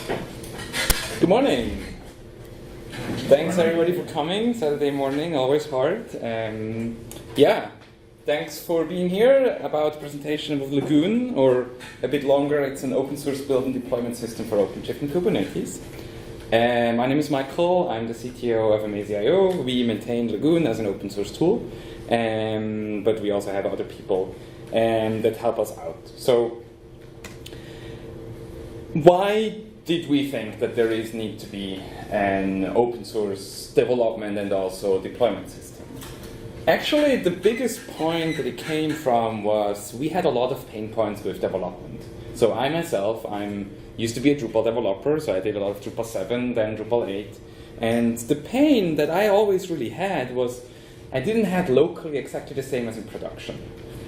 Good morning. Thanks everybody for coming. Saturday morning, always hard. Yeah, thanks for being here about the presentation of Lagoon, or a bit longer, it's an open source build and deployment system for OpenShift and Kubernetes. My name is Michael, I'm the CTO of Amazee.io. We maintain Lagoon as an open source tool, but we also have other people that help us out. So, why did we think that there is need to be an open source development and also deployment system? Actually, the biggest point that it came from was we had a lot of pain points with development. So I myself, used to be a Drupal developer, so I did a lot of Drupal 7, then Drupal 8. And the pain that I always really had was I didn't have locally exactly the same as in production.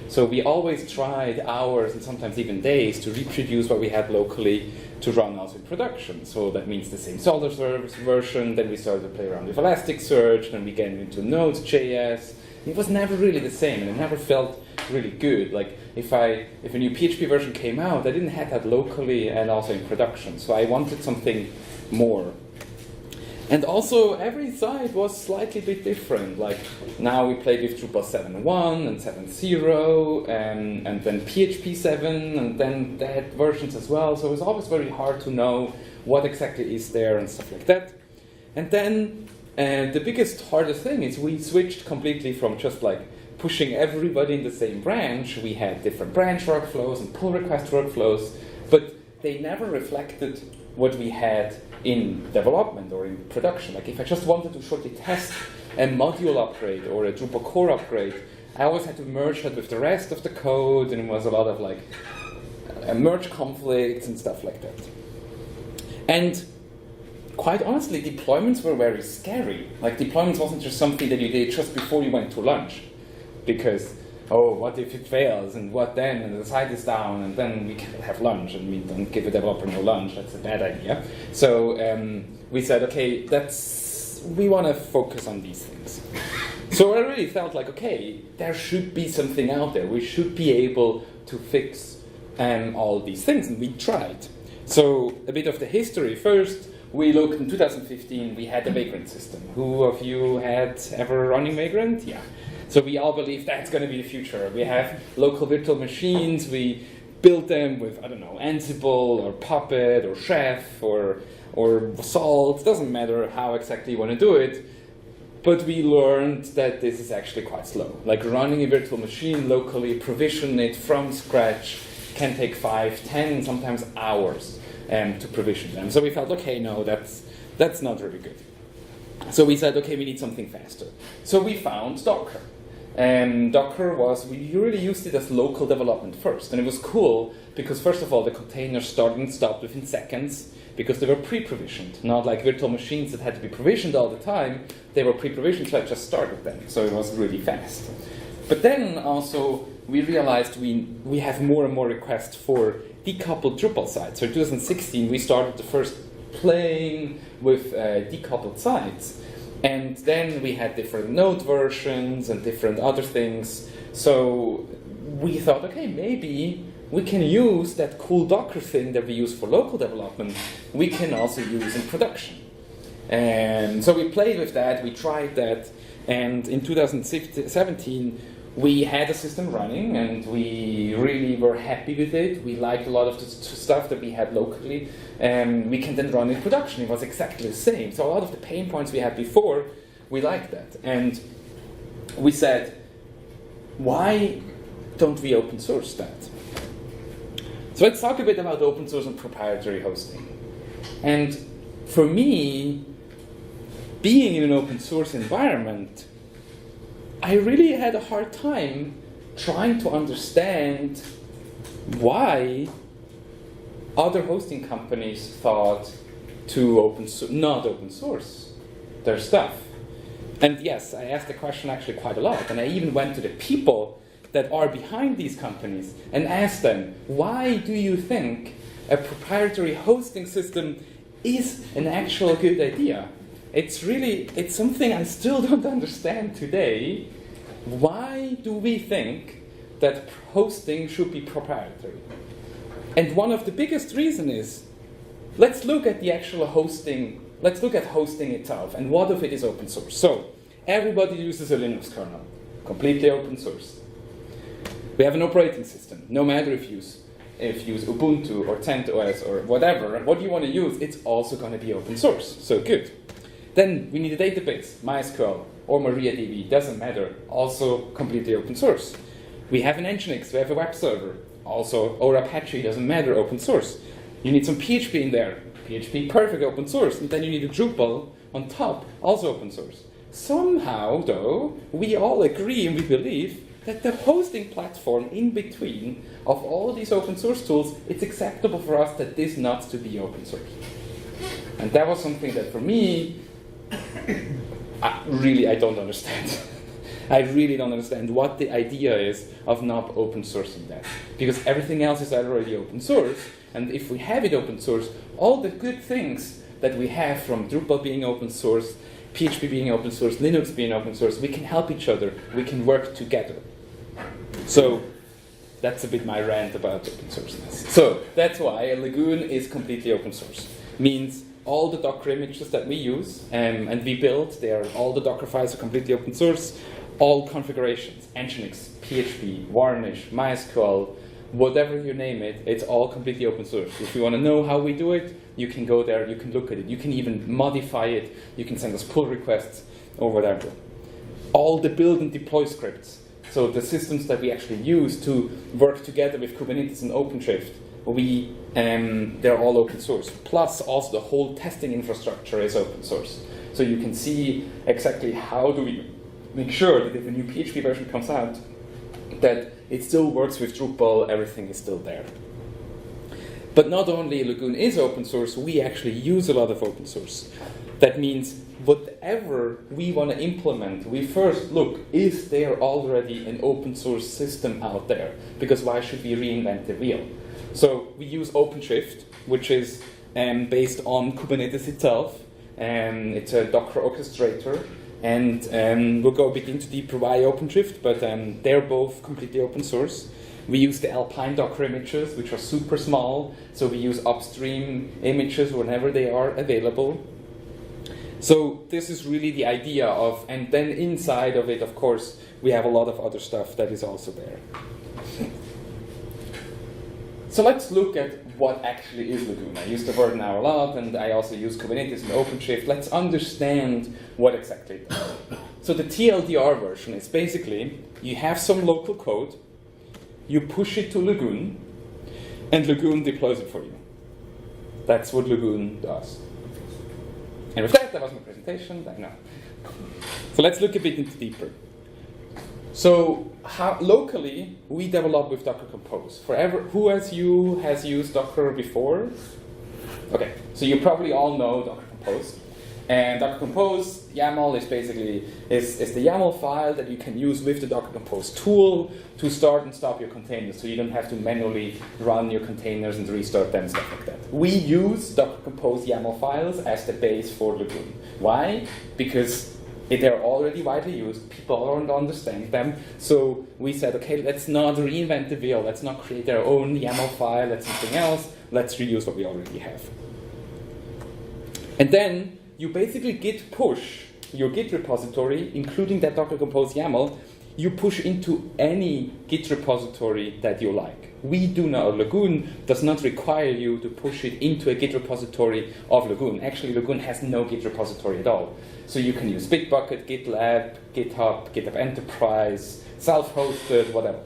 So we always tried hours and sometimes even days to reproduce what we had locally to run also in production. So that means the same Solr service version, then we started to play around with Elasticsearch, then we get into Node.js. It was never really the same, and it never felt really good. Like if a new PHP version came out, I didn't have that locally and also in production. So I wanted something more. And also, every site was slightly bit different. Like now we played with Drupal 7.1 and 7.0, and then PHP 7, and then they had versions as well. So it was always very hard to know what exactly is there and stuff like that. And then the biggest, hardest thing is we switched completely from just like pushing everybody in the same branch. We had different branch workflows and pull request workflows, but they never reflected what we had in development or in production. Like if I just wanted to shortly test a module upgrade or a Drupal core upgrade, I always had to merge that with the rest of the code, and it was a lot of like merge conflicts and stuff like that. And quite honestly, deployments were very scary. Like deployments wasn't just something that you did just before you went to lunch, because oh, what if it fails, and what then, and the site is down, and then we can't have lunch, and we don't give a developer no lunch, that's a bad idea. So we said, okay, we want to focus on these things. So I really felt like, okay, there should be something out there. We should be able to fix all these things, and we tried. So a bit of the history first. We looked in 2015, we had the Vagrant system. Who of you had ever running Vagrant? Yeah. So we all believe that's going to be the future. We have local virtual machines. We build them with, I don't know, Ansible or Puppet or Chef or Salt. Doesn't matter how exactly you want to do it. But we learned that this is actually quite slow. Like running a virtual machine locally, provision it from scratch, can take 5, 10, sometimes hours to provision them. So we felt, okay, no, that's not really good. So we said, okay, we need something faster. So we found Docker. Docker we really used it as local development first. And it was cool because, first of all, the containers started and stopped within seconds because they were pre-provisioned. Not like virtual machines that had to be provisioned all the time. They were pre-provisioned, so I just started them. So it was really fast. But then also, we realized we have more and more requests for decoupled Drupal sites. So in 2016, we started the first playing with decoupled sites. And then we had different node versions and different other things. So we thought, okay, maybe we can use that cool Docker thing that we use for local development, we can also use in production. And so we played with that, we tried that, and in 2017, we had a system running, and we really were happy with it. We liked a lot of the stuff that we had locally, and we can then run in production. It was exactly the same. So a lot of the pain points we had before, we liked that. And we said, why don't we open source that? So let's talk a bit about open source and proprietary hosting. And for me, being in an open source environment, I really had a hard time trying to understand why other hosting companies thought to not open source their stuff. And yes, I asked the question actually quite a lot, and I even went to the people that are behind these companies and asked them, why do you think a proprietary hosting system is an actual good idea? It's something I still don't understand today. Why do we think that hosting should be proprietary? And one of the biggest reasons is let's look at the actual hosting. Let's look at hosting itself, and what of it is open source. So, everybody uses a Linux kernel, completely open source. We have an operating system. No matter if you use Ubuntu or CentOS or whatever, what you want to use, it's also going to be open source. So good. Then we need a database, MySQL or MariaDB, doesn't matter, also completely open source. We have an Nginx, we have a web server, also, or Apache, doesn't matter, open source. You need some PHP in there, PHP, perfect, open source. And then you need a Drupal on top, also open source. Somehow, though, we all agree and we believe that the hosting platform in between of all these open source tools, it's acceptable for us that this not to be open source. And that was something that for me, I don't understand. I really don't understand what the idea is of not open sourcing that. Because everything else is already open source, and if we have it open source, all the good things that we have from Drupal being open source, PHP being open source, Linux being open source, we can help each other, we can work together. So that's a bit my rant about open sourceness. So that's why Lagoon is completely open source. Means all the Docker images that we use and we build, all the Docker files are completely open source. All configurations, Nginx, PHP, Varnish, MySQL, whatever you name it, it's all completely open source. If you want to know how we do it, you can go there, you can look at it, you can even modify it, you can send us pull requests or whatever. All the build and deploy scripts, so the systems that we actually use to work together with Kubernetes and OpenShift, they're all open source. Plus, also the whole testing infrastructure is open source. So you can see exactly how do we make sure that if a new PHP version comes out, that it still works with Drupal, everything is still there. But not only Lagoon is open source, we actually use a lot of open source. That means whatever we want to implement, we first look, is there already an open source system out there? Because why should we reinvent the wheel? So we use OpenShift, which is based on Kubernetes itself. It's a Docker orchestrator. And we'll go a bit into deeper why OpenShift, but they're both completely open source. We use the Alpine Docker images, which are super small, so we use upstream images whenever they are available. So this is really the idea of, and then inside of it, of course, we have a lot of other stuff that is also there. So let's look at what actually is Lagoon. I use the word now a lot, and I also use Kubernetes and OpenShift. Let's understand what exactly it does. So the TLDR version is basically, you have some local code, you push it to Lagoon, and Lagoon deploys it for you. That's what Lagoon does. And with that was my presentation. I know. So let's look a bit into deeper. So locally, we develop with Docker Compose. Who has used Docker before? Okay, so you probably all know Docker Compose. And Docker Compose YAML is basically is the YAML file that you can use with the Docker Compose tool to start and stop your containers, so you don't have to manually run your containers and restart them and stuff like that. We use Docker Compose YAML files as the base for Lagoon. Why? Because they're already widely used, people don't understand them, so we said, okay, let's not reinvent the wheel, let's not create our own YAML file, let's something else, let's reuse what we already have. And then you basically git push your Git repository, including that Docker Compose YAML, you push into any Git repository that you like. We do not, Lagoon does not require you to push it into a Git repository of Lagoon. Actually, Lagoon has no Git repository at all. So you can use Bitbucket, GitLab, GitHub, GitHub Enterprise, self-hosted, whatever.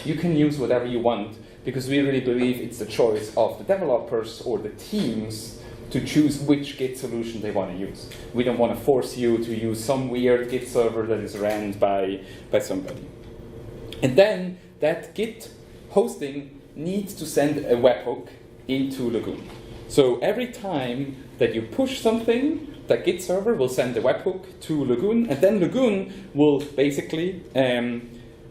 You can use whatever you want, because we really believe it's the choice of the developers or the teams to choose which Git solution they want to use. We don't want to force you to use some weird Git server that is ran by somebody. And then that Git hosting needs to send a webhook into Lagoon. So every time that you push something, that Git server will send a webhook to Lagoon, and then Lagoon will basically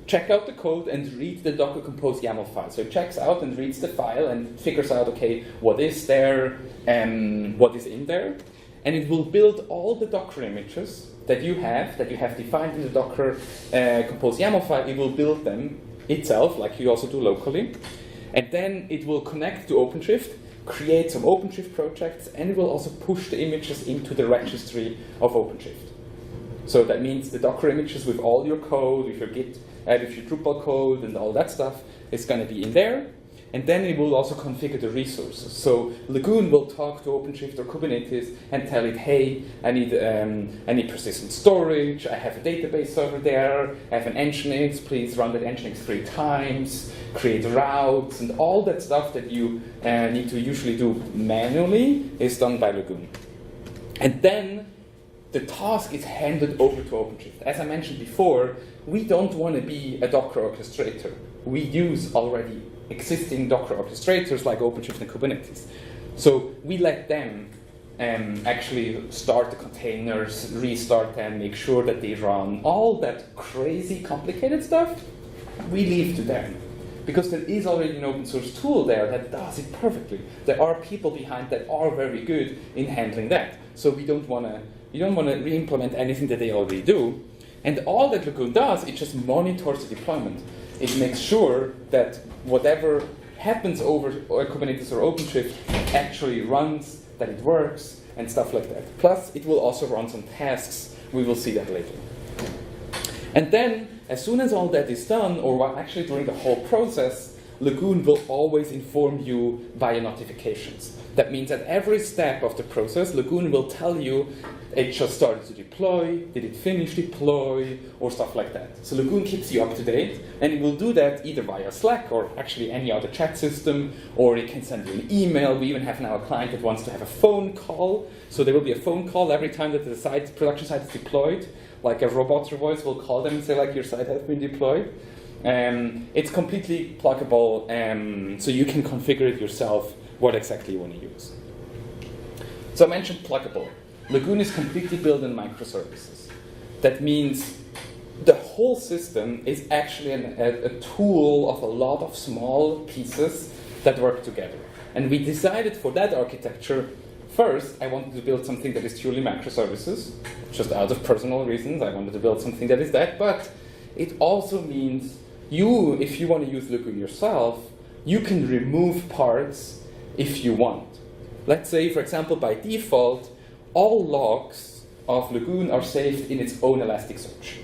check out the code and read the Docker Compose YAML file. So it checks out and reads the file and figures out, okay, what is there, what is in there, and it will build all the Docker images that you have defined in the Docker Compose YAML file. It will build them itself, like you also do locally, and then it will connect to OpenShift, create some OpenShift projects, and it will also push the images into the registry of OpenShift. So that means the Docker images with all your code, with your Git, with your Drupal code and all that stuff is going to be in there. And then it will also configure the resources. So Lagoon will talk to OpenShift or Kubernetes and tell it, hey, I need persistent storage, I have a database server there, I have an Nginx, please run that Nginx 3 times, create routes, and all that stuff that you need to usually do manually is done by Lagoon. And then the task is handed over to OpenShift. As I mentioned before, we don't want to be a Docker orchestrator. We use already existing Docker orchestrators like OpenShift and Kubernetes. So we let them actually start the containers, restart them, make sure that they run. All that crazy complicated stuff, we leave to them. Because there is already an open source tool there that does it perfectly. There are people behind that are very good in handling that. So we don't want to re-implement anything that they already do. And all that Lagoon does, it just monitors the deployment. It makes sure that whatever happens over Kubernetes or OpenShift actually runs, that it works, and stuff like that. Plus, it will also run some tasks. We will see that later. And then, as soon as all that is done, or actually during the whole process, Lagoon will always inform you via notifications. That means at every step of the process, Lagoon will tell you it just started to deploy, did it finish deploy, or stuff like that. So Lagoon keeps you up to date, and it will do that either via Slack or actually any other chat system, or it can send you an email. We even have now a client that wants to have a phone call. So there will be a phone call every time that the production site is deployed. Like a robot voice will call them and say, like, your site has been deployed. It's completely pluggable, so you can configure it yourself what exactly you want to use. So I mentioned pluggable. Lagoon is completely built in microservices. That means the whole system is actually a tool of a lot of small pieces that work together. And we decided for that architecture, first, I wanted to build something that is purely microservices, just out of personal reasons. I wanted to build something that is that, but it also means if you want to use Lagoon yourself, you can remove parts if you want. Let's say, for example, by default, all logs of Lagoon are saved in its own Elasticsearch.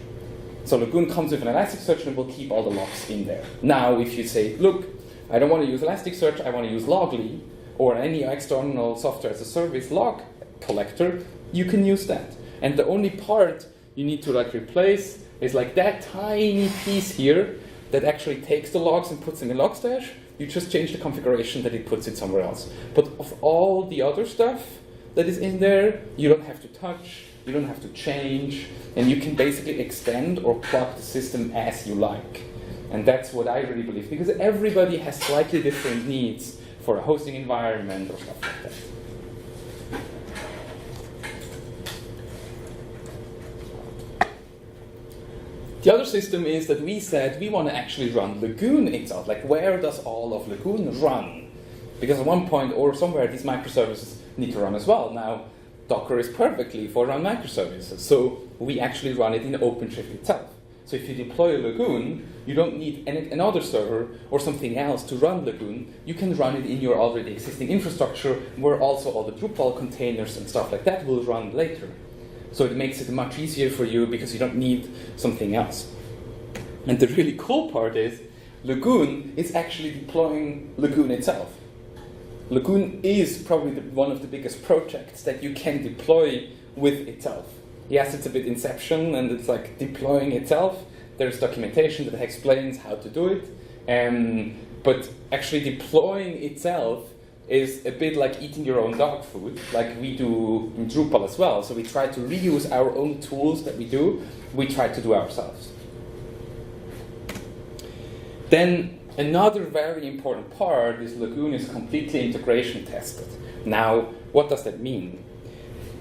So Lagoon comes with an Elasticsearch and will keep all the logs in there. Now, if you say, look, I don't want to use Elasticsearch, I want to use Loggly, or any external software as a service log collector, you can use that. And the only part you need to replace is that tiny piece here that actually takes the logs and puts them in Logstash. You just change the configuration that it puts it somewhere else. But of all the other stuff that is in there, you don't have to touch, you don't have to change, and you can basically extend or plug the system as you like. And that's what I really believe, because everybody has slightly different needs for a hosting environment or stuff like that. The other system is that we said we want to actually run Lagoon itself. Where does all of Lagoon run? Because at one point or somewhere, these microservices need to run as well. Now, Docker is perfectly for run microservices. So we actually run it in OpenShift itself. So if you deploy Lagoon, you don't need another server or something else to run Lagoon. You can run it in your already existing infrastructure, where also all the Drupal containers and stuff like that will run later. So it makes it much easier for you because you don't need something else. And the really cool part is Lagoon is actually deploying Lagoon itself. Lagoon is probably one of the biggest projects that you can deploy with itself. Yes, it's a bit Inception and it's deploying itself. There's documentation that explains how to do it. But actually deploying itself is a bit like eating your own dog food, like we do in Drupal as well. So we try to reuse our own tools that we do. We try to do ourselves. Then another very important part is Lagoon is completely integration tested. Now, what does that mean?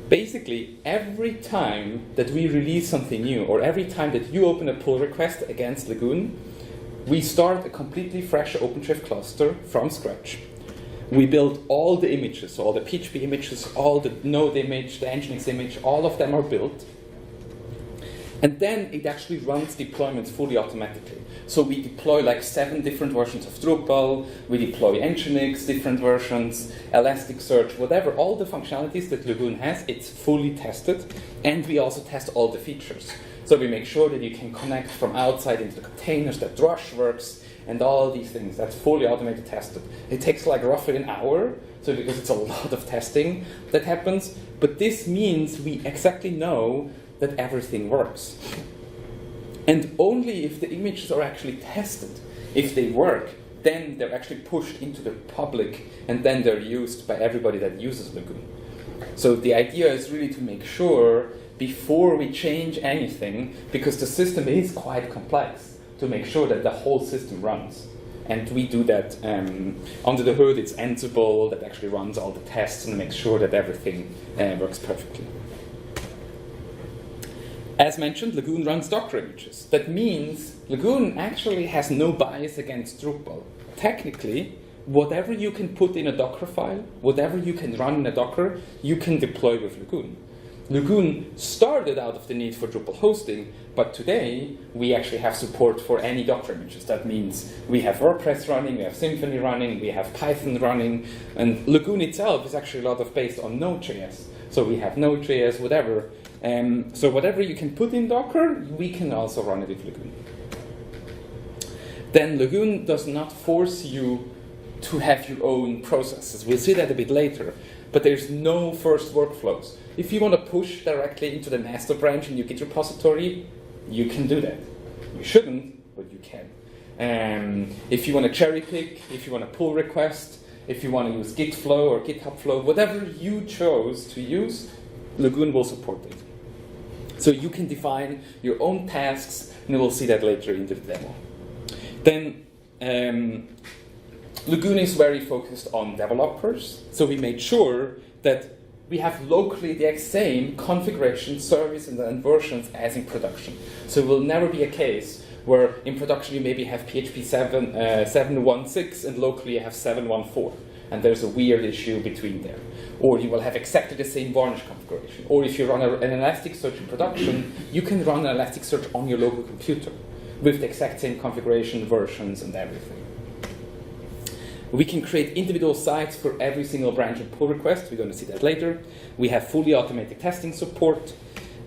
Basically, every time that we release something new, or every time that you open a pull request against Lagoon, we start a completely fresh OpenShift cluster from scratch. We build all the images, so all the PHP images, all the Node image, the Nginx image, all of them are built. And then it actually runs deployments fully automatically. So we deploy like 7 different versions of Drupal, we deploy Nginx, different versions, Elasticsearch, whatever, all the functionalities that Lagoon has, it's fully tested. And we also test all the features. So we make sure that you can connect from outside into the containers, that Drush works, and all these things. That's fully automated tested. It takes like roughly an hour, so because it's a lot of testing that happens. But this means we exactly know that everything works. And only if the images are actually tested, if they work, then they're actually pushed into the public, and then they're used by everybody that uses Lagoon. So the idea is really to make sure before we change anything, because the system is quite complex, to make sure that the whole system runs. And we do that under the hood. It's Ansible that actually runs all the tests and makes sure that everything works perfectly. As mentioned, Lagoon runs Docker images. That means Lagoon actually has no bias against Drupal. Technically, whatever you can put in a Docker file, whatever you can run in a Docker, you can deploy with Lagoon. Lagoon started out of the need for Drupal hosting, but today we actually have support for any Docker images. That means we have WordPress running, we have Symfony running, we have Python running, and Lagoon itself is actually a lot of based on Node.js. So we have Node.js, whatever. So whatever you can put in Docker, we can also run it with Lagoon. Then Lagoon does not force you to have your own processes. We'll see that a bit later. But there's no first workflows. If you want to push directly into the master branch in your Git repository, you can do that. You shouldn't, but you can. If you want to cherry pick, if you want to pull request, if you want to use Git flow or GitHub flow, whatever you chose to use, Lagoon will support it. So you can define your own tasks, and we'll see that later in the demo. Then Lagoon is very focused on developers, so we made sure that we have locally the exact same configuration, service, and versions as in production. So it will never be a case where in production you maybe have PHP 7.1.6 and locally you have 7.1.4, and there's a weird issue between there. Or you will have exactly the same Varnish configuration. Or if you run an Elasticsearch in production, you can run an Elasticsearch on your local computer with the exact same configuration, versions, and everything. We can create individual sites for every single branch and pull request. We're going to see that later. We have fully automated testing support.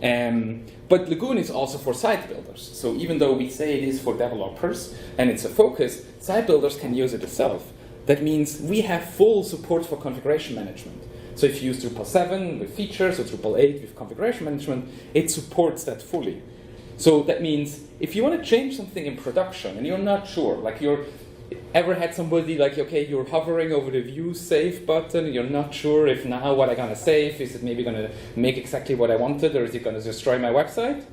But Lagoon is also for site builders. So even though we say it is for developers and it's a focus, site builders can use it themselves. That means we have full support for configuration management. So if you use Drupal 7 with features or Drupal 8 with configuration management, it supports that fully. So that means if you want to change something in production and you're not sure, like you're ever had somebody like, okay, you're hovering over the view save button, you're not sure if now what I'm going to save, is it maybe going to make exactly what I wanted, or is it going to destroy my website?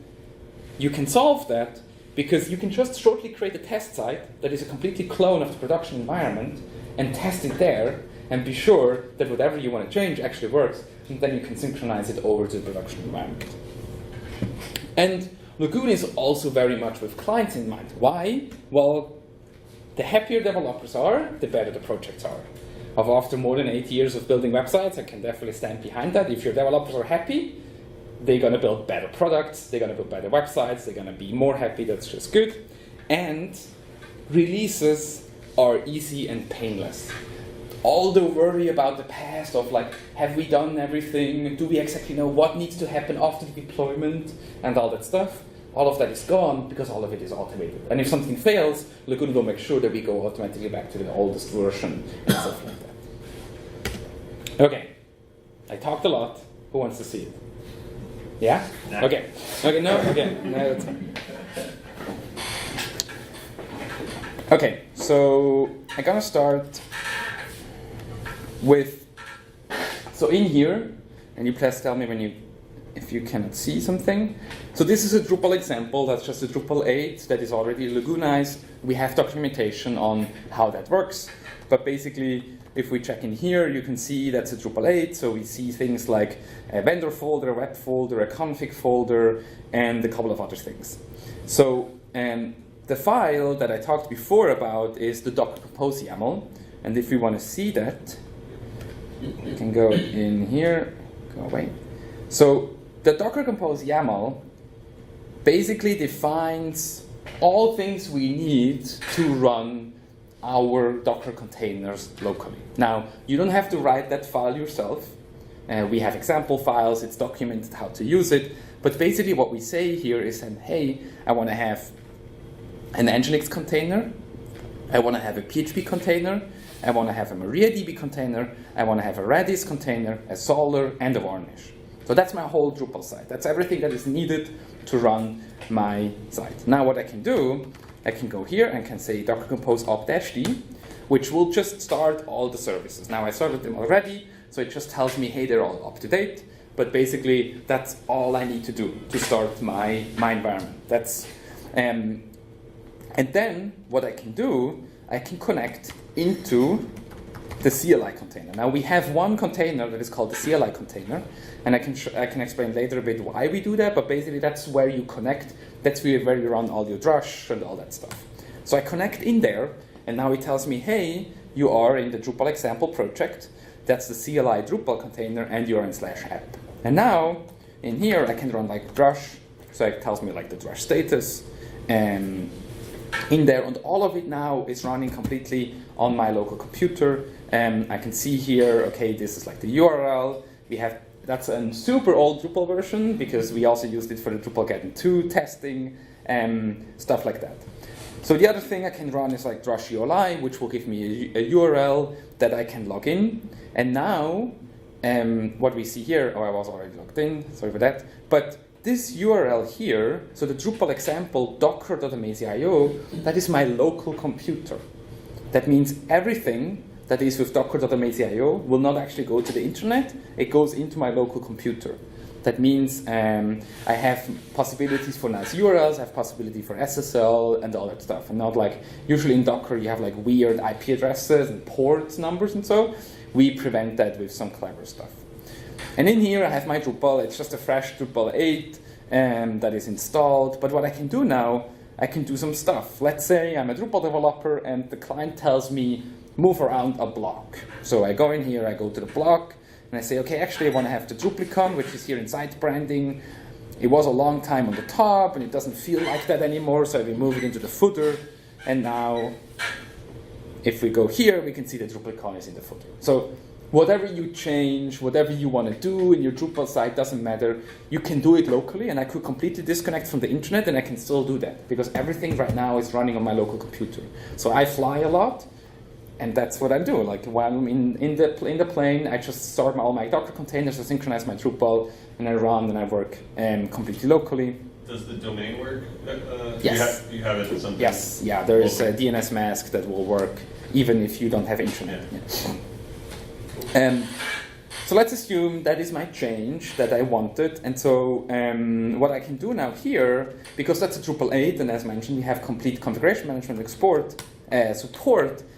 You can solve that because you can just shortly create a test site that is a completely clone of the production environment and test it there and be sure that whatever you want to change actually works, and then you can synchronize it over to the production environment. And Lagoon is also very much with clients in mind. Why? Well, the happier developers are, the better the projects are. After more than 8 years of building websites, I can definitely stand behind that. If your developers are happy, they're going to build better products, they're going to build better websites, they're going to be more happy, that's just good. And releases are easy and painless. All the worry about the past of like, have we done everything? Do we exactly know what needs to happen after the deployment? And all that stuff. All of that is gone because all of it is automated. And if something fails, Lagoon will make sure that we go automatically back to the oldest version and stuff like that. Okay, I talked a lot. Who wants to see it? Yeah? No. Okay. Okay, no? Okay. No, that's fine. Okay, so I'm gonna start with, so in here, and you please tell me if you cannot see something. So this is a Drupal example. That's just a Drupal 8 that is already Lagoonized. We have documentation on how that works. But basically, if we check in here, you can see that's a Drupal 8. So we see things like a vendor folder, a web folder, a config folder, and a couple of other things. So the file that I talked before about is the Docker Compose YAML. And if we want to see that, you can go in here, go away. So the Docker Compose YAML basically defines all things we need to run our Docker containers locally. Now, you don't have to write that file yourself. We have example files, it's documented how to use it, but basically what we say here is that, hey, I want to have an Nginx container, I want to have a PHP container, I want to have a MariaDB container, I want to have a Redis container, a Solr, and a Varnish. So that's my whole Drupal site. That's everything that is needed to run my site. Now what I can do, I can go here and can say docker compose opt-d, which will just start all the services. Now I started them already, so it just tells me, hey, they're all up to date. But basically, that's all I need to do to start my environment. That's and then what I can do, I can connect into the CLI container. Now we have one container that is called the CLI container, and I can explain later a bit why we do that. But basically, that's where you connect. That's where you run all your Drush and all that stuff. So I connect in there, and now it tells me, hey, you are in the Drupal example project. That's the CLI Drupal container, and you're in /app. And now, in here, I can run like Drush, so it tells me like the Drush status, and in there, and all of it now is running completely on my local computer. I can see here, okay, this is like the URL. That's a super old Drupal version, because we also used it for the Drupal Get 2 testing, stuff like that. So the other thing I can run is like Drush ULI, which will give me a URL that I can log in. And now, what we see here, I was already logged in, sorry for that. But this URL here, so the Drupal example docker.amazee.io, that is my local computer. That means everything that is with docker.amazee.io will not actually go to the internet, it goes into my local computer. That means I have possibilities for nice URLs, I have possibility for SSL and all that stuff. And not like, usually in Docker you have like weird IP addresses and port numbers and so. We prevent that with some clever stuff. And in here I have my Drupal, it's just a fresh Drupal 8 that is installed. But what I can do now, I can do some stuff. Let's say I'm a Drupal developer and the client tells me, move around a block. So I go in here, I go to the block, and I say, okay, actually I want to have the Druplicon, which is here in site branding. It was a long time on the top, and it doesn't feel like that anymore, so I will move it into the footer. And now, if we go here, we can see the Drupalcon is in the footer. So whatever you change, whatever you want to do in your Drupal site, doesn't matter. You can do it locally, and I could completely disconnect from the internet, and I can still do that, because everything right now is running on my local computer. So I fly a lot, and that's what I do. Like while I'm in the plane, I just start all my Docker containers, I synchronize my Drupal, and I run and I work completely locally. Does the domain work? Yes. You have it in something? Yes. Yeah. There is a DNS mask that will work even if you don't have internet. Yeah. So let's assume that is my change that I wanted, and so what I can do now here, because that's a Drupal 8, and as mentioned, we have complete configuration management support.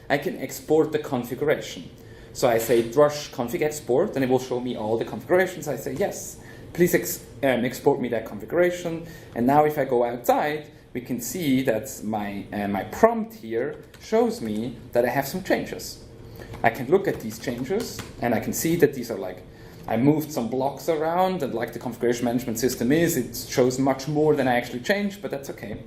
I can export the configuration. So I say drush config export, and it will show me all the configurations. I say yes, please export me that configuration. And now if I go outside, we can see that my prompt here shows me that I have some changes. I can look at these changes, and I can see that these are like, I moved some blocks around, and like the configuration management system is, it shows much more than I actually changed, but that's okay.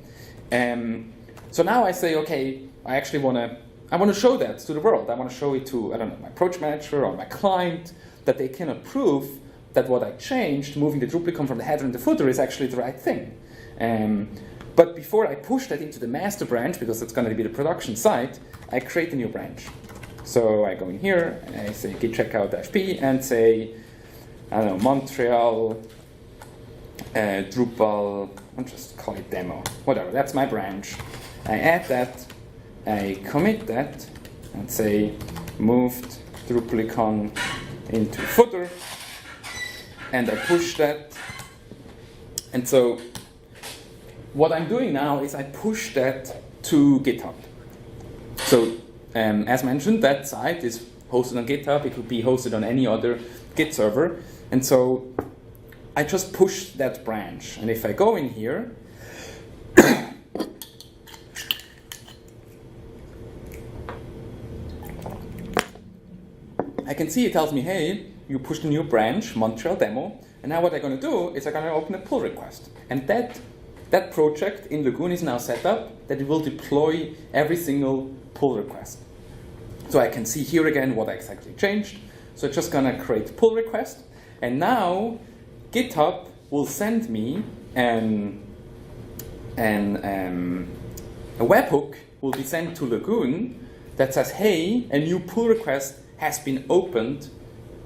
So now I say, okay, I actually want to show that to the world. I want to show it to, I don't know, my approach manager or my client, that they can approve that what I changed, moving the Drupal from the header and the footer, is actually the right thing. But before I push that into the master branch, because it's going to be the production site, I create a new branch. So I go in here, and I say git checkout-p, and say, I don't know, Montreal, Drupal, I'll just call it demo, whatever, that's my branch. I add that, I commit that, and say moved Drupalicon into footer, and I push that. And so what I'm doing now is I push that to GitHub. So as mentioned, that site is hosted on GitHub. It could be hosted on any other Git server. And so I just push that branch. And if I go in here, I can see it tells me, hey, you pushed a new branch, Montreal demo, and now what I'm going to do is I'm going to open a pull request. And that that project in Lagoon is now set up that it will deploy every single pull request. So I can see here again what I exactly changed. So it's just gonna create pull request, and now GitHub will send me a webhook will be sent to Lagoon that says, hey, a new pull request has been opened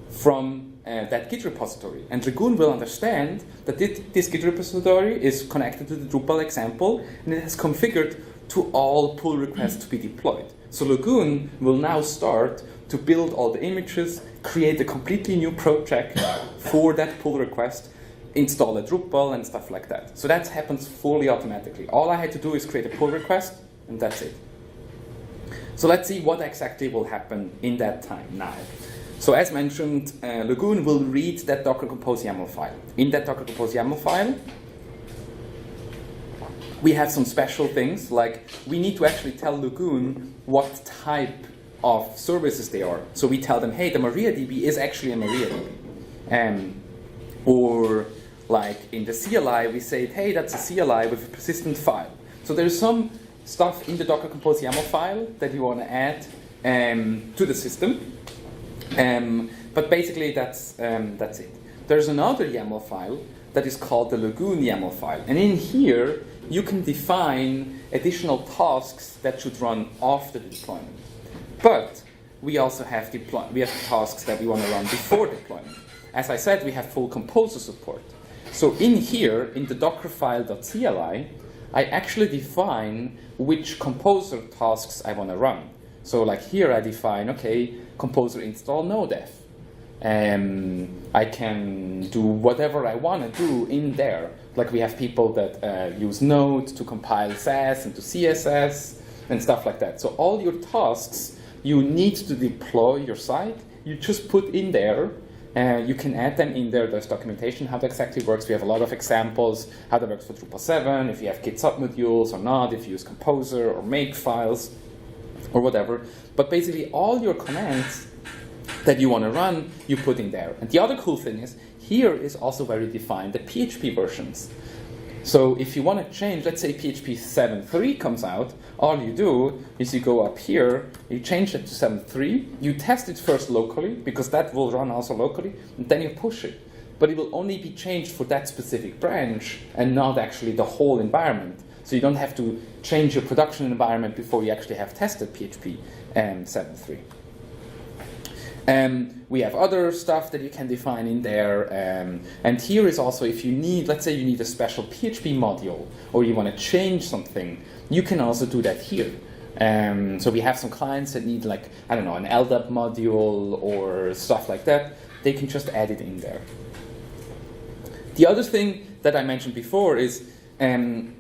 from that Git repository. And Lagoon will understand that this Git repository is connected to the Drupal example, and it has configured to all pull requests to be deployed. So Lagoon will now start to build all the images, create a completely new project for that pull request, install a Drupal and stuff like that. So that happens fully automatically. All I had to do is create a pull request, and that's it. So let's see what exactly will happen in that time now. So as mentioned, Lagoon will read that Docker Compose YAML file. In that Docker Compose YAML file, we have some special things, like we need to actually tell Lagoon what type of services they are. So we tell them, hey, the MariaDB is actually a MariaDB. Or like in the CLI, we say, hey, that's a CLI with a persistent file. So there's some stuff in the Docker Compose YAML file that you want to add to the system. But basically that's it. There's another YAML file that is called the Lagoon YAML file. And in here, you can define additional tasks that should run after the deployment. But we also have tasks that we want to run before deployment. As I said, we have full composer support. So in here, in the dockerfile.cli, I actually define which composer tasks I want to run. So like here I define, okay, composer install nodev. I can do whatever I want to do in there. Like we have people that use Node to compile Sass into CSS and stuff like that. So all your tasks you need to deploy your site, you just put in there. You can add them in there. There's documentation how that exactly works. We have a lot of examples how that works for Drupal 7, if you have Git submodules or not, if you use Composer or make files or whatever. But basically all your commands that you want to run, you put in there. And the other cool thing is, here is also where you define the PHP versions. So if you want to change, let's say PHP 7.3 comes out, all you do is you go up here, you change it to 7.3, you test it first locally, because that will run also locally, and then you push it. But it will only be changed for that specific branch and not actually the whole environment. So you don't have to change your production environment before you actually have tested PHP 7.3. We have other stuff that you can define in there. And here is also if you need, let's say you need a special PHP module or you want to change something, you can also do that here. So we have some clients that need like, I don't know, an LDAP module or stuff like that. They can just add it in there. The other thing that I mentioned before is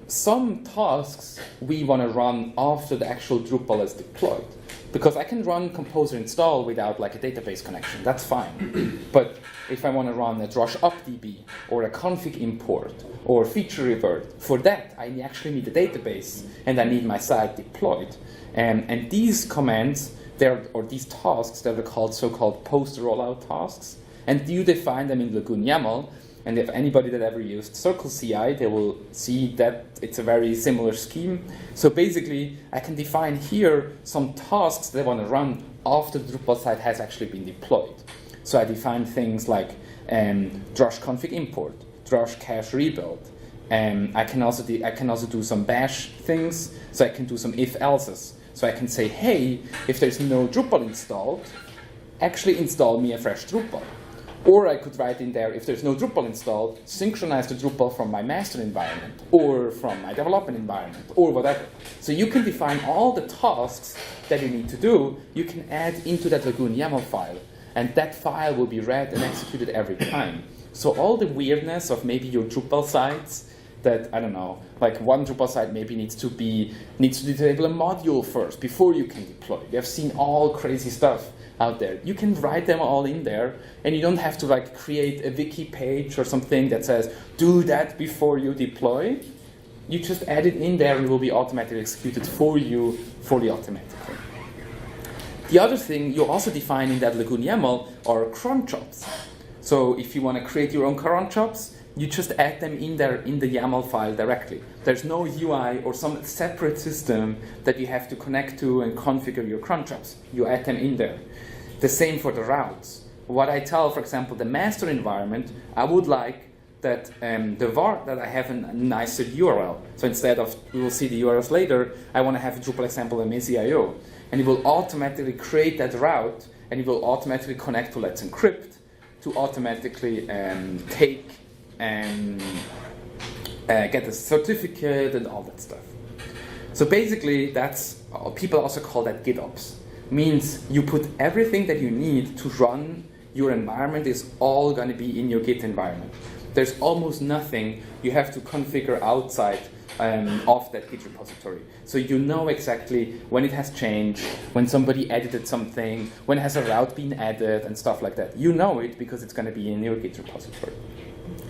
some tasks we want to run after the actual Drupal is deployed. Because I can run Composer install without like a database connection, that's fine. But if I want to run a Drush updb or a config import or feature revert, for that I actually need a database and I need my site deployed. And these commands, or these tasks, they're called so-called post-rollout tasks. And you define them in Lagoon YAML. And if anybody that ever used Circle CI, they will see that it's a very similar scheme. So basically, I can define here some tasks that I want to run after the Drupal site has actually been deployed. So I define things like Drush config import, Drush cache rebuild. I can also do some bash things. So I can do some if-elses. So I can say, hey, if there's no Drupal installed, actually install me a fresh Drupal. Or I could write in there, if there's no Drupal installed, synchronize the Drupal from my master environment, or from my development environment, or whatever. So you can define all the tasks that you need to do, you can add into that Lagoon YAML file, and that file will be read and executed every time. So all the weirdness of maybe your Drupal sites, that, I don't know, like one Drupal site maybe needs to disable a module first, before you can deploy. You have seen all crazy stuff out there. You can write them all in there, and you don't have to like create a wiki page or something that says, do that before you deploy. You just add it in there and it will be automatically executed for you, fully automatically. The other thing you also define in that Lagoon YAML are cron jobs. So if you want to create your own cron jobs, you just add them in there in the YAML file directly. There's no UI or some separate system that you have to connect to and configure your cron jobs. You add them in there. The same for the routes. What I tell, for example, the master environment, I would like that the var that I have a nicer URL. So instead of, we will see the URLs later, I want to have a Drupal example MSIO. And it will automatically create that route, and it will automatically connect to Let's Encrypt to automatically take and get a certificate and all that stuff. So basically, that's, people also call that GitOps. Means you put everything that you need to run your environment is all going to be in your Git environment. There's almost nothing you have to configure outside of that Git repository. So you know exactly when it has changed, when somebody edited something, when has a route been added and stuff like that. You know it because it's going to be in your Git repository.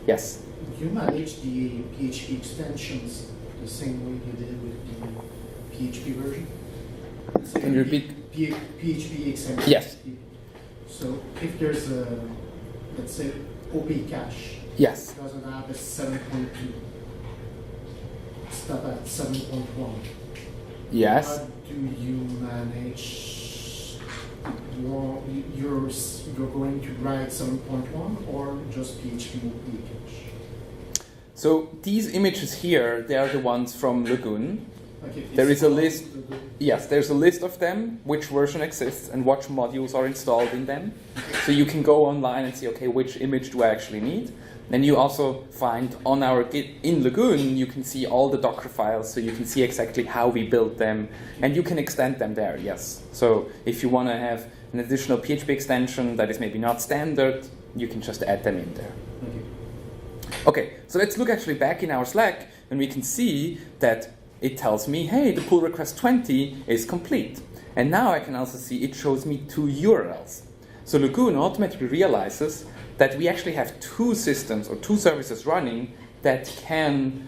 Yes? You manage the PHP extensions the same way you did with the PHP version? So Can you repeat? PHP extensions. Yes. So if there's a, let's say, OP cache, Yes. doesn't have a 7.2, stop at 7.1. Yes. How do you manage? You're going to write 7.1 or just PHP OP cache? So these images here, they are the ones from Lagoon. Okay, There it's is a called list. Yes, there's a list of them, which version exists, and what modules are installed in them. So you can go online and see, okay, which image do I actually need? Then you also find on our Git in Lagoon, you can see all the Docker files, so you can see exactly how we built them, and you can extend them there, yes. So if you want to have an additional PHP extension that is maybe not standard, you can just add them in there. Okay, so let's look actually back in our Slack, and we can see that it tells me, hey, the pull request 20 is complete. And now I can also see it shows me 2 URLs. So Lagoon automatically realizes that we actually have 2 systems or 2 services running that can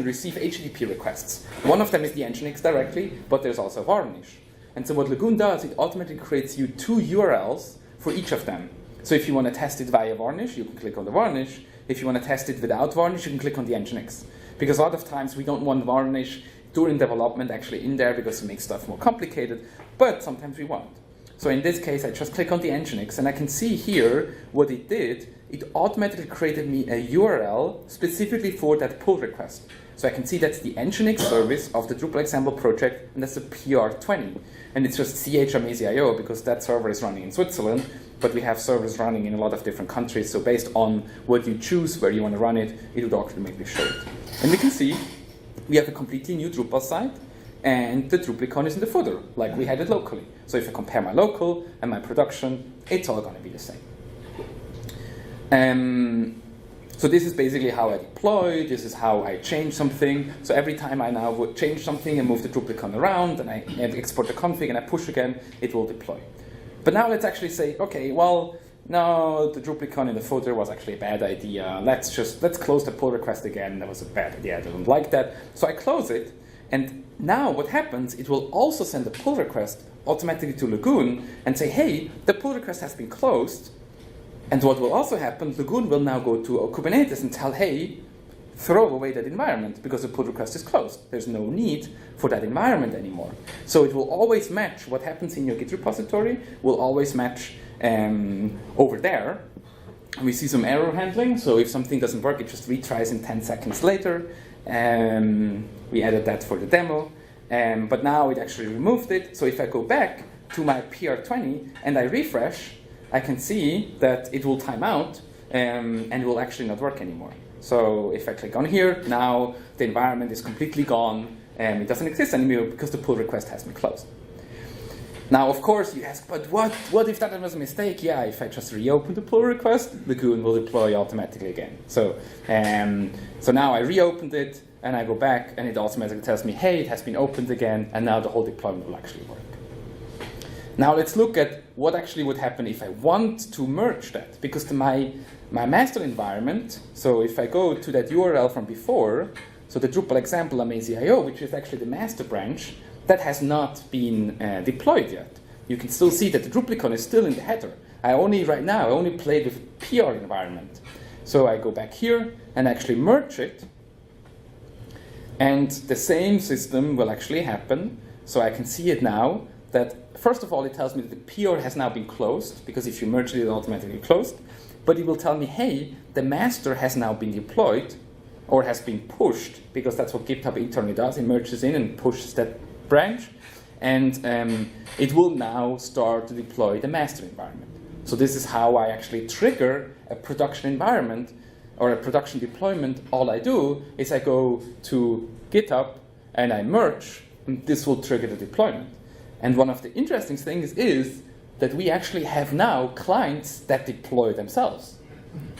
receive HTTP requests. One of them is the Nginx directly, but there's also Varnish. And so what Lagoon does, it automatically creates you 2 URLs for each of them. So if you want to test it via Varnish, you can click on the Varnish. If you want to test it without Varnish, you can click on the Nginx. Because a lot of times we don't want Varnish during development actually in there because it makes stuff more complicated, but sometimes we want. So in this case, I just click on the Nginx, and I can see here what it did. It automatically created me a URL specifically for that pull request. So I can see that's the Nginx service of the Drupal example project, and that's the PR20. And it's just CH-Amazio because that server is running in Switzerland, but we have servers running in a lot of different countries. So based on what you choose, where you want to run it, it would automatically show it. And we can see we have a completely new Drupal site, and the Drupal icon is in the footer, like we had it locally. So if I compare my local and my production, it's all going to be the same. So this is basically how I deploy, this is how I change something. So every time I now would change something and move the Drupal icon around, and I export the config and I push again, it will deploy. But now let's actually say, okay, well, no, the Drupal icon in the footer was actually a bad idea. Let's close the pull request again. That was a bad idea. I don't like that. So I close it. And now what happens, it will also send the pull request automatically to Lagoon and say, hey, the pull request has been closed. And what will also happen, Lagoon will now go to Kubernetes and tell, hey, throw away that environment because the pull request is closed. There's no need for that environment anymore. So it will always match what happens in your Git repository, will always match over there. We see some error handling, so if something doesn't work, it just retries in 10 seconds later. We added that for the demo, but now it actually removed it. So if I go back to my PR20 and I refresh, I can see that it will time out and will actually not work anymore. So if I click on here, now the environment is completely gone and it doesn't exist anymore because the pull request has been closed. Now, of course, you ask, but what if that was a mistake? Yeah, if I just reopen the pull request, Lagoon will deploy automatically again. So now I reopened it, and I go back, and it automatically tells me, hey, it has been opened again, and now the whole deployment will actually work. Now let's look at what actually would happen if I want to merge that, because my master environment, so if I go to that URL from before, so the Drupal example Amazio, which is actually the master branch, that has not been deployed yet. You can still see that the Drupal icon is still in the header. Right now I only played with PR environment. So I go back here and actually merge it. And the same system will actually happen. So I can see it now that, first of all, it tells me that the PR has now been closed, because if you merge it, it's automatically closed. But it will tell me, hey, the master has now been deployed, or has been pushed, because that's what GitHub internally does. It merges in and pushes that branch. And it will now start to deploy the master environment. So this is how I actually trigger a production environment or a production deployment. All I do is I go to GitHub and I merge, and this will trigger the deployment. And one of the interesting things is that we actually have now clients that deploy themselves,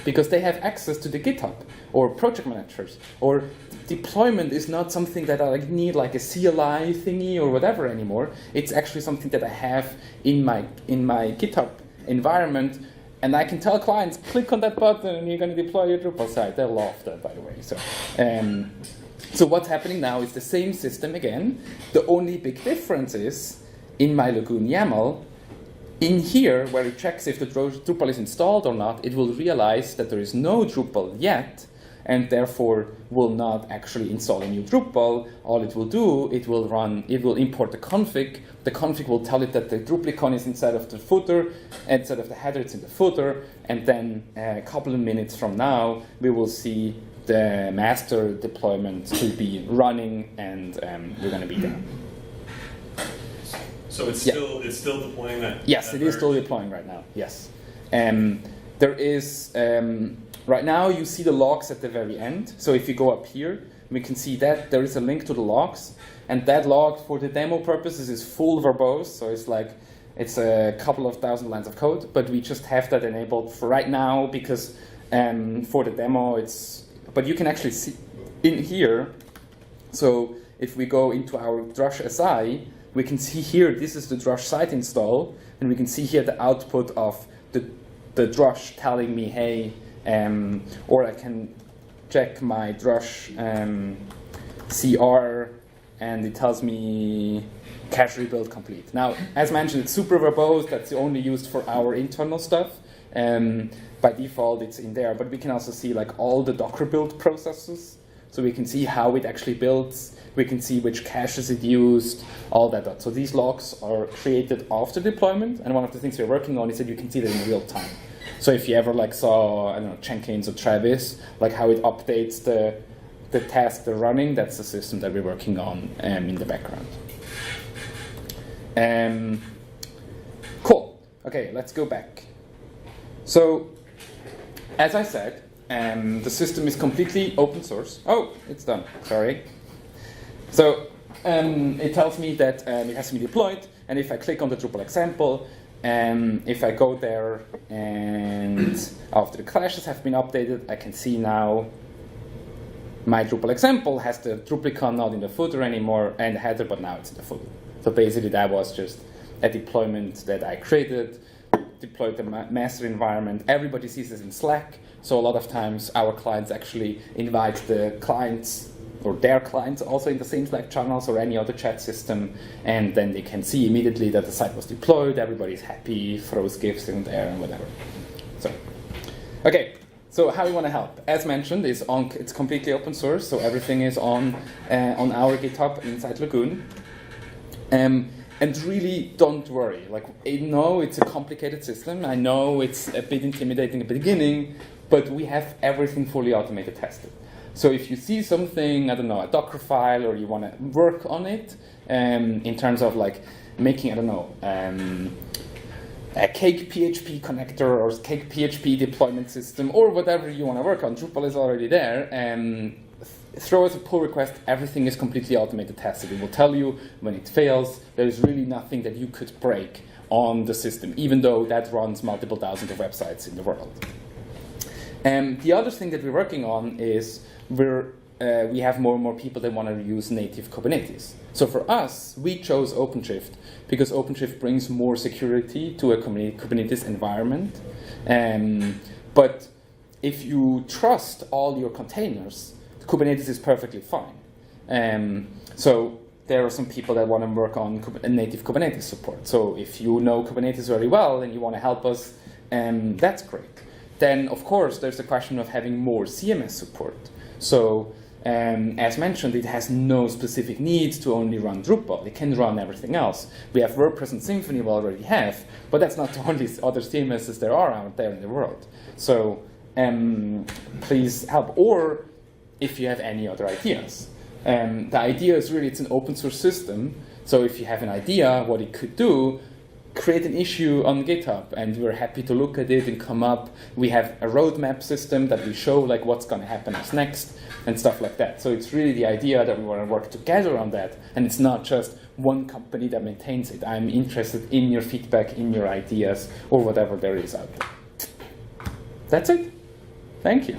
because they have access to the GitHub or project managers, or deployment is not something that I need like a CLI thingy or whatever anymore. It's actually something that I have in my GitHub environment, and I can tell clients, click on that button and you're going to deploy your Drupal site. They love that, by the way. So what's happening now is the same system again. The only big difference is in my Lagoon YAML, in here, where it checks if the Drupal is installed or not, it will realize that there is no Drupal yet, and therefore will not actually install a new Drupal. All it will do, it will import the config. The config will tell it that the Druplicon is inside of the footer, instead of the header, it's in the footer, and then a couple of minutes from now, we will see the master deployment to be running, and we're going to be there. So it's still deploying that? Yes, it is still deploying right now. Yes, there is right now. You see the logs at the very end. So if you go up here, we can see that there is a link to the logs, and that log for the demo purposes is full verbose. So it's a couple of thousand lines of code, but we just have that enabled for right now because for the demo it's. But you can actually see in here. So if we go into our Drush SI. We can see here, this is the Drush site install, and we can see here the output of the Drush telling me, hey, or I can check my Drush CR, and it tells me cache rebuild complete. Now, as mentioned, it's super verbose. That's only used for our internal stuff. By default, it's in there, but we can also see like all the Docker build processes. So we can see how it actually builds. We can see which caches it used, all that. So these logs are created after deployment, and one of the things we're working on is that you can see that in real time. So if you ever like saw, I don't know, Jenkins or Travis, like how it updates the task they're running, that's the system that we're working on in the background. Cool. Okay, let's go back. So, as I said, the system is completely open source. Oh, it's done. Sorry. So it tells me that it has to be deployed, and if I click on the Drupal example, if I go there and after the clashes have been updated, I can see now my Drupal example has the Druplicon not in the footer anymore and the header, but now it's in the footer. So basically that was just a deployment that I created, deployed the master environment. Everybody sees this in Slack, so a lot of times our clients actually invite the clients or their clients also in the same Slack channels or any other chat system, and then they can see immediately that the site was deployed, everybody's happy, throws GIFs in there and whatever. So, okay, so how we want to help? As mentioned, it's completely open source, so everything is on our GitHub inside Lagoon. And really, don't worry. Like, I know it's a complicated system. I know it's a bit intimidating at the beginning, but we have everything fully automated tested. So if you see something, I don't know, a Docker file, or you want to work on it in terms of like making, I don't know, a Cake PHP connector or Cake PHP deployment system, or whatever you want to work on, Drupal is already there. Throw us a pull request. Everything is completely automated tested. It will tell you when it fails. There is really nothing that you could break on the system, even though that runs multiple thousands of websites in the world. The other thing that we're working on is we have more and more people that want to use native Kubernetes. So for us, we chose OpenShift because OpenShift brings more security to a Kubernetes environment. But if you trust all your containers, Kubernetes is perfectly fine. So there are some people that want to work on native Kubernetes support. So if you know Kubernetes very well and you want to help us, that's great. then, of course, there's the question of having more CMS support. So, as mentioned, it has no specific needs to only run Drupal. It can run everything else. We have WordPress and Symfony we already have, but that's not the only other CMSs there are out there in the world. So please help. Or if you have any other ideas. The idea is really it's an open source system. So if you have an idea what it could do, create an issue on GitHub, and we're happy to look at it and come up. We have a roadmap system that we show like what's going to happen next and stuff like that. So it's really the idea that we want to work together on that, and it's not just one company that maintains it. I'm interested in your feedback, in your ideas, or whatever there is out there. That's it. Thank you.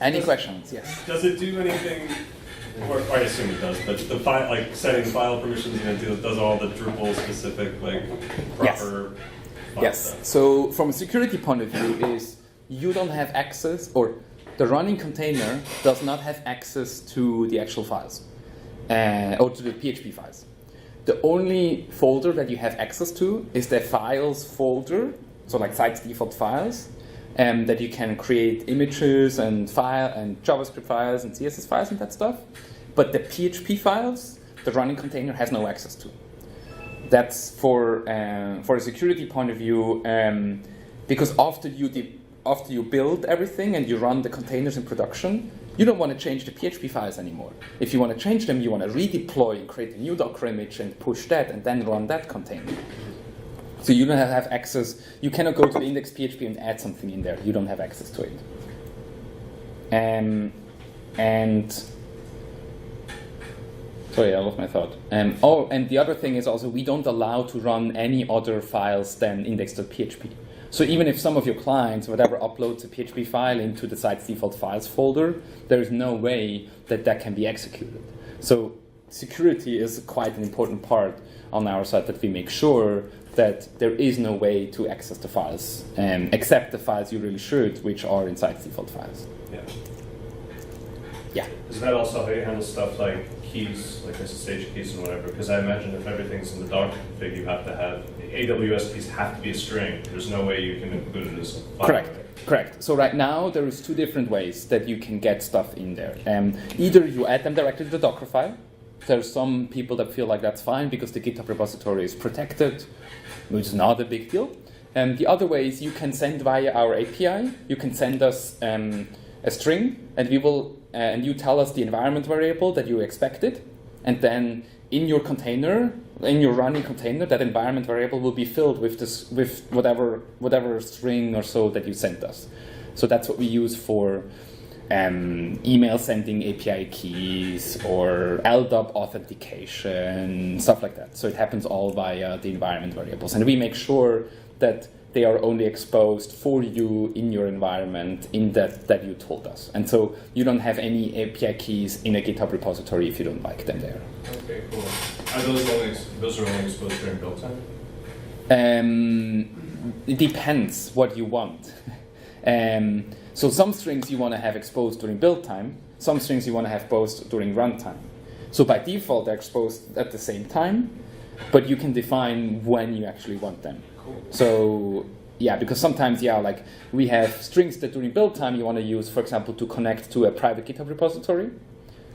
Any questions? Yes. Does it do anything? Or I assume it does, but the file, like setting file permissions, and it does all the Drupal specific, like proper. Yes. Stuff. So from a security point of view, is you don't have access, or the running container does not have access to the actual files, or to the PHP files. The only folder that you have access to is the files folder, so like sites default files, that you can create images and file and JavaScript files and CSS files and that stuff. But the PHP files, the running container has no access to. That's for a security point of view, because after you build everything and you run the containers in production, you don't want to change the PHP files anymore. If you want to change them, you want to redeploy and create a new Docker image and push that and then run that container. So you don't have access. You cannot go to the index PHP and add something in there. You don't have access to it. And sorry, I lost my thought. And the other thing is also we don't allow to run any other files than index.php. So even if some of your clients, whatever, uploads a PHP file into the site's default files folder, there is no way that that can be executed. So security is quite an important part on our side, that we make sure that there is no way to access the files, except the files you really should, which are inside default files. Yeah. Yeah. Is that also how you handle stuff like keys, like SSH keys and whatever? Because I imagine if everything's in the Docker config, you have to have the AWS keys have to be a string. There's no way you can include it as a file. Correct. So right now there is two different ways that you can get stuff in there. Either you add them directly to the Docker file. There's some people that feel like that's fine because the GitHub repository is protected, which is not a big deal. The other way is you can send via our API. You can send us a string, and we will, and you tell us the environment variable that you expected, and then in your container, in your running container, that environment variable will be filled with this, with whatever string or so that you sent us. So that's what we use for email sending API keys or LDAP authentication, stuff like that. So it happens all via the environment variables. And we make sure that they are only exposed for you in your environment in that you told us. And so you don't have any API keys in a GitHub repository if you don't like them there. Okay, cool. Are those are only exposed during build time? It depends what you want. So some strings you want to have exposed during build time, some strings you want to have exposed during runtime. So by default, they're exposed at the same time, but you can define when you actually want them. Cool. So yeah, because sometimes, like we have strings that during build time you want to use, for example, to connect to a private GitHub repository,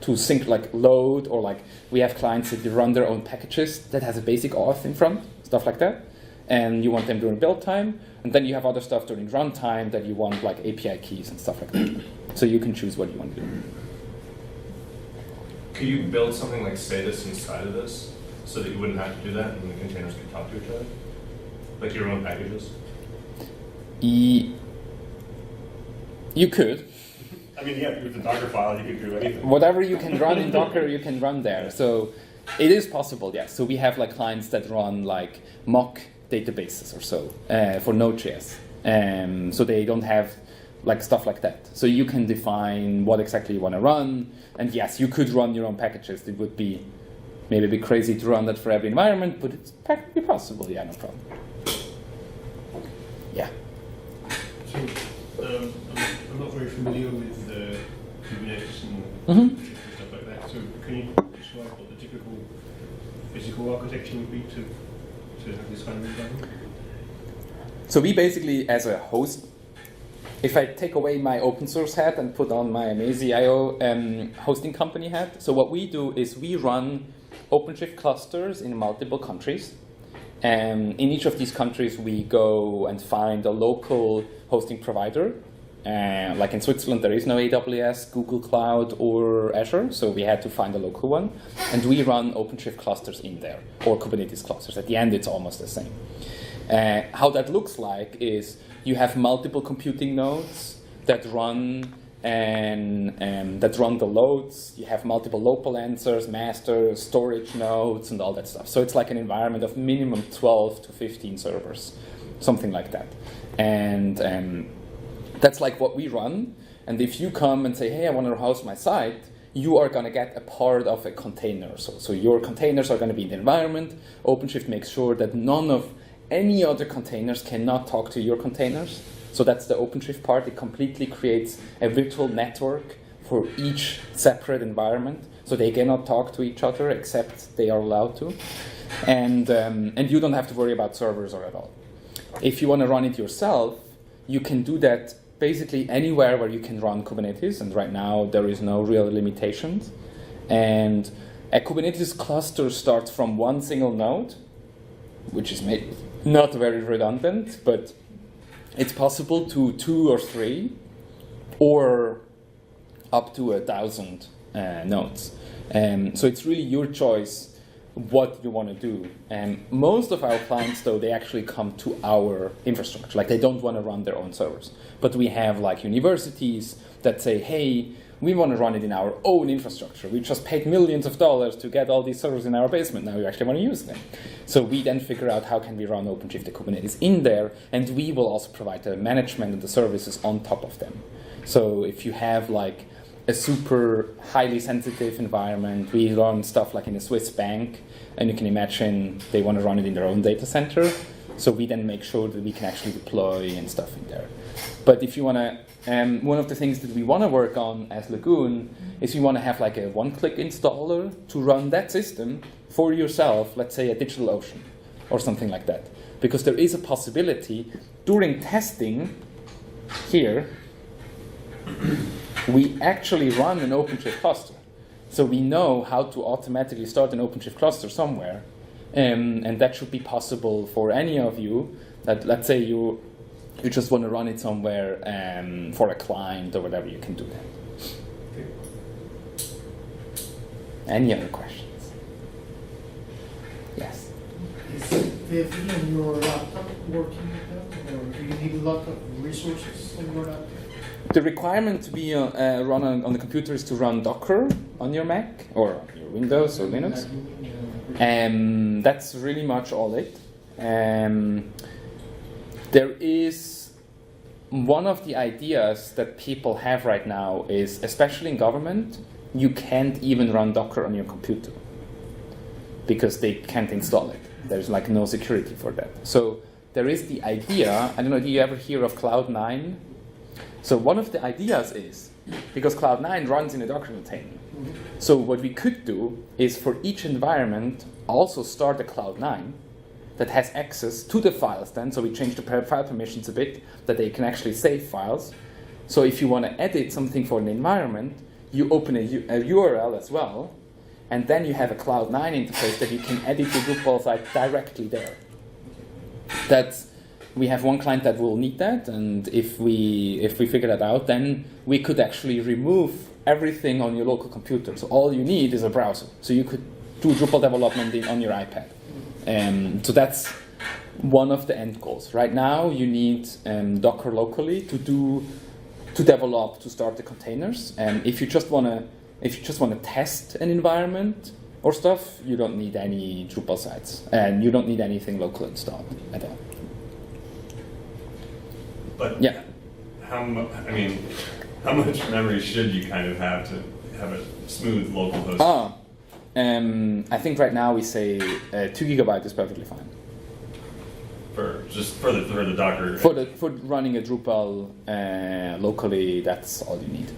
to sync like load, or like we have clients that run their own packages that has a basic auth in front, stuff like that. And you want them during build time, and then you have other stuff during runtime that you want, like API keys and stuff like that. So you can choose what you want to do. Could you build something like status inside of this so that you wouldn't have to do that and the containers could talk to each other? Like your own packages? You could. I mean, yeah, with the Docker file, you could do anything. Whatever you can run in Docker, you can run there. So it is possible, yes. So we have like clients that run like mock databases or so for Node.js. So they don't have like stuff like that. So you can define what exactly you want to run. And yes, you could run your own packages. It would be maybe a bit crazy to run that for every environment, but it's practically possible. Yeah, no problem. Yeah. So I'm not very familiar with Kubernetes and Mm-hmm. stuff like that. So can you describe what the typical physical architecture would be to have this kind of environment? So we basically, as a host, if I take away my open source hat and put on my Amazee.io hosting company hat, so what we do is we run OpenShift clusters in multiple countries. In each of these countries, we go and find a local hosting provider. Like in Switzerland, there is no AWS, Google Cloud, or Azure, so we had to find a local one. And we run OpenShift clusters in there, or Kubernetes clusters. At the end, it's almost the same. How that looks like is you have multiple computing nodes that run that run the loads. You have multiple load balancers, masters, storage nodes, and all that stuff. So it's like an environment of minimum 12 to 15 servers, something like that. And that's like what we run. And if you come and say, hey, I want to host my site, you are going to get a part of a container. So your containers are going to be in the environment. OpenShift makes sure that none of any other containers cannot talk to your containers. So that's the OpenShift part. It completely creates a virtual network for each separate environment. So they cannot talk to each other except they are allowed to. And you don't have to worry about servers or at all. If you want to run it yourself, you can do that basically anywhere where you can run Kubernetes. And right now there is no real limitations. And a Kubernetes cluster starts from one single node, which is not very redundant, but it's possible to 2 or 3 or up to 1,000 nodes. So it's really your choice what you want to do. Most of our clients, though, they actually come to our infrastructure. Like, they don't want to run their own servers. But we have like universities that say, hey, we want to run it in our own infrastructure. We just paid millions of dollars to get all these servers in our basement. Now we actually want to use them. So we then figure out how can we run OpenShift and Kubernetes in there, and we will also provide the management and the services on top of them. So if you have like a super highly sensitive environment, we run stuff like in a Swiss bank, and you can imagine they want to run it in their own data center. So we then make sure that we can actually deploy and stuff in there. But if you want to, one of the things that we want to work on as Lagoon is we want to have like a one-click installer to run that system for yourself, let's say a DigitalOcean or something like that. Because there is a possibility during testing here, we actually run an OpenShift cluster. So we know how to automatically start an OpenShift cluster somewhere. And that should be possible for any of you that, let's say you just want to run it somewhere for a client or whatever, you can do that. Any other questions? Yes? Is Vivi on your laptop working with that, or do you need a lot of resources on your laptop? The requirement to be run on the computer is to run Docker on your Mac or on your Windows or Linux. That's really much all it. There is one of the ideas that people have right now is, especially in government, you can't even run Docker on your computer because they can't install it. There's like no security for that. So there is the idea, I don't know, do you ever hear of Cloud9? So one of the ideas is, because Cloud9 runs in a Docker container, so what we could do is for each environment also start a Cloud9 that has access to the files then, so we change the file permissions a bit, that they can actually save files. So if you want to edit something for an environment, you open a URL as well, and then you have a Cloud9 interface that you can edit your Drupal site directly there. We have one client that will need that, and if we figure that out, then we could actually remove everything on your local computer. So all you need is a browser. So you could do Drupal development on your iPad. So that's one of the end goals. Right now, you need Docker locally to develop, to start the containers. And if you just want to test an environment or stuff, you don't need any Drupal sites, and you don't need anything local installed at all. But yeah, how much memory should you kind of have to have a smooth local host? I think right now we say 2 GB is perfectly fine. For the Docker. For running a Drupal locally, that's all you need.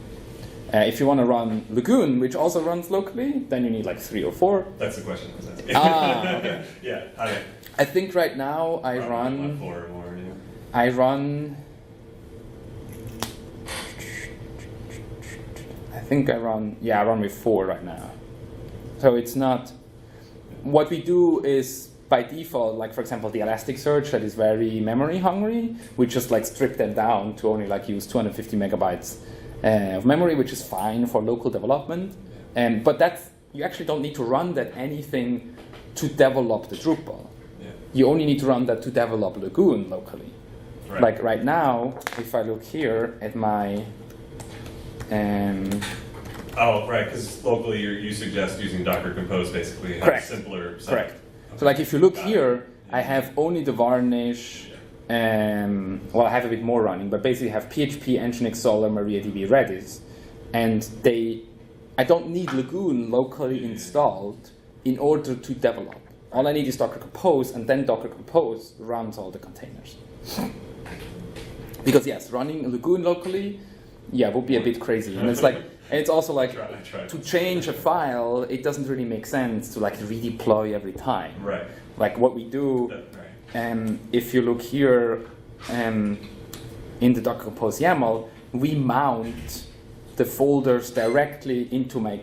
If you want to run Lagoon, which also runs locally, then you need like 3 or 4. That's the question I was asking. Okay. Yeah. I think right now I run. 4 or more. Yeah. I run. I think I run. Yeah, I run with 4 right now. So it's not. What we do is by default, like for example, the Elasticsearch that is very memory hungry, we just like strip them down to only like use 250 megabytes of memory, which is fine for local development. But that's, you actually don't need to run that anything to develop the Drupal. Yeah. You only need to run that to develop Lagoon locally. Right. Like right now, if I look here at my Oh, right, because locally you suggest using Docker Compose basically. Correct. Simpler setup. Correct. So like if you look Got it. here, I have only the Varnish, well I have a bit more running, but basically I have PHP, Nginx, Solr, MariaDB, Redis, and I don't need Lagoon locally installed in order to develop. All I need is Docker Compose, and then Docker Compose runs all the containers. Because yes, running Lagoon locally, would be a bit crazy, and it's like, and it's also like to change a file, it doesn't really make sense to like redeploy every time. Right. Like what we do, Right. if you look here in the Docker Compose YAML, we mount the folders directly into my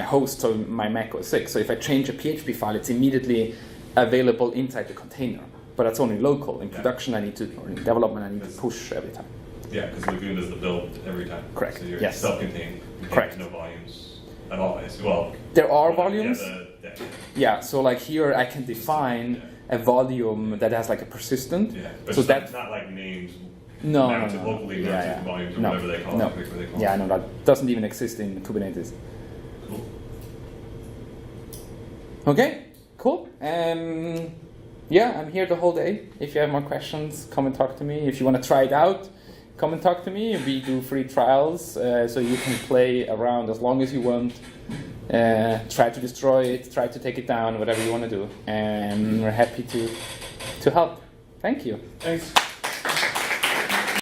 host, so my Mac OS X. So if I change a PHP file, it's immediately available inside the container. But that's only local. In production, or in development, I need to push every time. Yeah, because Lagoon does the build every time. Correct. So you're Yes. self-contained. Correct. No volumes at all. Well, There are volumes. Yeah, Yeah, so like here I can define a volume that has like a persistent. yeah. But So it's that not like names no, mounted locally, mounted volumes, or whatever they call it. Whatever they call Yeah, it. no, that doesn't even exist in Kubernetes. Cool. Okay, cool. I'm here the whole day. If you have more questions, come and talk to me. If you want to try it out, come and talk to me. We do free trials, so you can play around as long as you want. Try to destroy it, try to take it down, whatever you want to do. And we're happy to help. Thank you. Thanks.